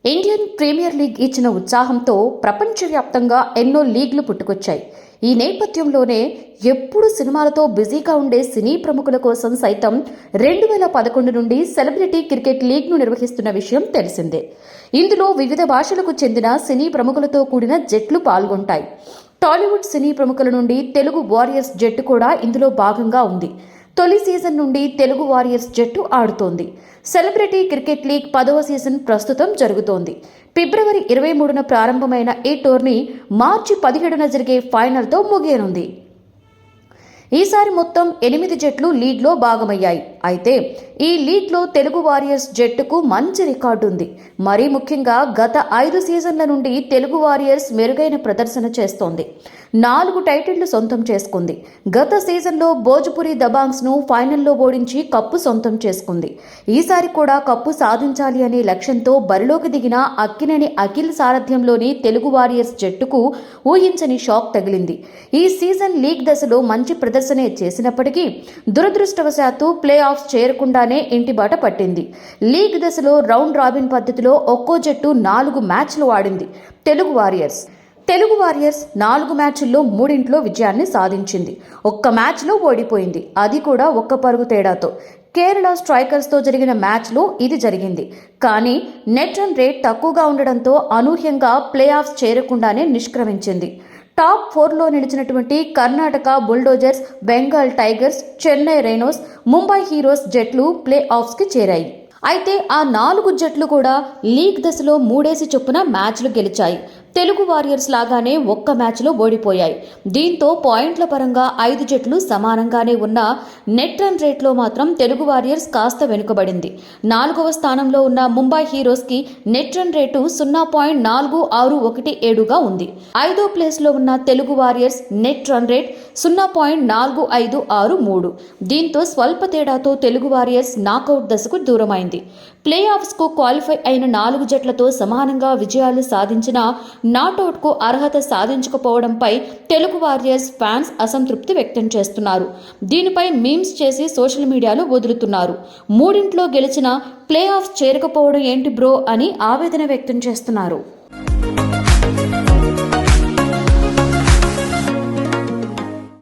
Indian premier league ఇచ్చిన ఉత్సాహంతో ప్రపంచవ్యాప్తంగా ఎన్నో లీగ్లు పుట్టుకొచ్చాయి. ఈ నేపథ్యంలోనే ఎప్పుడు సినిమాలతో బిజీగా ఉండే సినీ ప్రముఖుల కోసం సైతం 2011 నుండి సెలబ్రిటీ క్రికెట్ లీగ్ను నిర్వహిస్తున్న విషయం తెలిసిందే. ఇందులో వివిధ భాషలకు చెందిన సినీ ప్రముఖులతో కూడిన జట్లు పాల్గొంటాయి. టాలీవుడ్ సినీ ప్రముఖుల నుండి తెలుగు వారియర్స్ జట్టు కూడా ఇందులో భాగంగా ఉంది. తొలి సీజన్ నుండి తెలుగు వారియర్స్ జట్టు ఆడుతోంది. సెలబ్రిటీ క్రికెట్ లీగ్ 10వ సీజన్ ప్రస్తుతం జరుగుతోంది. ఫిబ్రవరి 23న ప్రారంభమైన ఈ టోర్నీ మార్చి 17న జరిగే ఫైనల్తో ముగియనుంది. ఈసారి మొత్తం 8 జట్లు లీగ్లో భాగమయ్యాయి. అయితే ఈ లీగ్లో తెలుగు వారియర్స్ జట్టుకు మంచి రికార్డు ఉంది. మరీ ముఖ్యంగా గత 5 సీజన్ల నుండి తెలుగు వారియర్స్ మెరుగైన ప్రదర్శన చేస్తోంది. 4 టైటిళ్లు సొంతం చేసుకుంది. గత సీజన్లో భోజ్పురి దబాంగ్స్ను ఫైనల్లో ఓడించి కప్పు సొంతం చేసుకుంది. ఈసారి కూడా కప్పు సాధించాలి అనే లక్ష్యంతో బరిలోకి దిగిన అక్కినేని అఖిల్ సారథ్యంలోని తెలుగు వారియర్స్ జట్టుకు ఊహించని షాక్ తగిలింది. ఈ సీజన్ లీగ్ దశలో మంచి ప్రదర్శనే చేసినప్పటికీ దురదృష్టవశాత్తు ప్లే ఆఫ్స్ చేరకుండానే ఇంటిబాట పట్టింది. లీగ్ దశలో రౌండ్ రాబిన్ పద్ధతిలో ఒక్కో జట్టు 4 మ్యాచ్లు ఆడింది. తెలుగు వారియర్స్ 4 మ్యాచ్ల్లో 3 విజయాన్ని సాధించింది. ఒక్క మ్యాచ్లో ఓడిపోయింది. అది కూడా 1 పరుగు తేడాతో. కేరళ స్ట్రైకర్స్తో జరిగిన మ్యాచ్లో ఇది జరిగింది. కానీ నెట్ రన్ రేట్ తక్కువగా ఉండడంతో అనూహ్యంగా ప్లే ఆఫ్స్ చేరకుండానే నిష్క్రమించింది. టాప్ 4లో నిలిచినటువంటి Karnataka bulldozers, Bengal tigers, Chennai rhinos, Mumbai heroes జట్లు ప్లే ఆఫ్స్కి చేరాయి. అయితే ఆ 4 జట్లు కూడా లీగ్ దశలో 3 చొప్పున మ్యాచ్లు గెలిచాయి. తెలుగు వారియర్స్ లాగానే 1 మ్యాచ్లో ఓడిపోయాయి. దీంతో పాయింట్ల పరంగా 5 జట్లు సమానంగానే ఉన్న నెట్ రన్ రేట్లో మాత్రం తెలుగు వారియర్స్ కాస్త వెనుకబడింది. 4వ స్థానంలో ఉన్న ముంబై హీరోస్కి నెట్ రన్ రేటు 0.4617గా ఉంది. 5వ ప్లేస్లో ఉన్న Telugu warriors net run rate 0.4563. దీంతో స్వల్ప తేడాతో తెలుగు వారియర్స్ నాకౌట్ దశకు దూరమైంది. ప్లే ఆఫ్స్కు క్వాలిఫై అయిన 4 జట్లతో సమానంగా విజయాలు సాధించిన నాట్అవుట్కు అర్హత సాధించకపోవడంపై తెలుగు వారియర్స్ ఫ్యాన్స్ అసంతృప్తి వ్యక్తం చేస్తున్నారు. దీనిపై మీమ్స్ చేసి సోషల్ మీడియాలో వదులుతున్నారు. 3 గెలిచిన ప్లే ఆఫ్స్ చేరకపోవడం ఏంటి బ్రో అని ఆవేదన వ్యక్తం చేస్తున్నారు.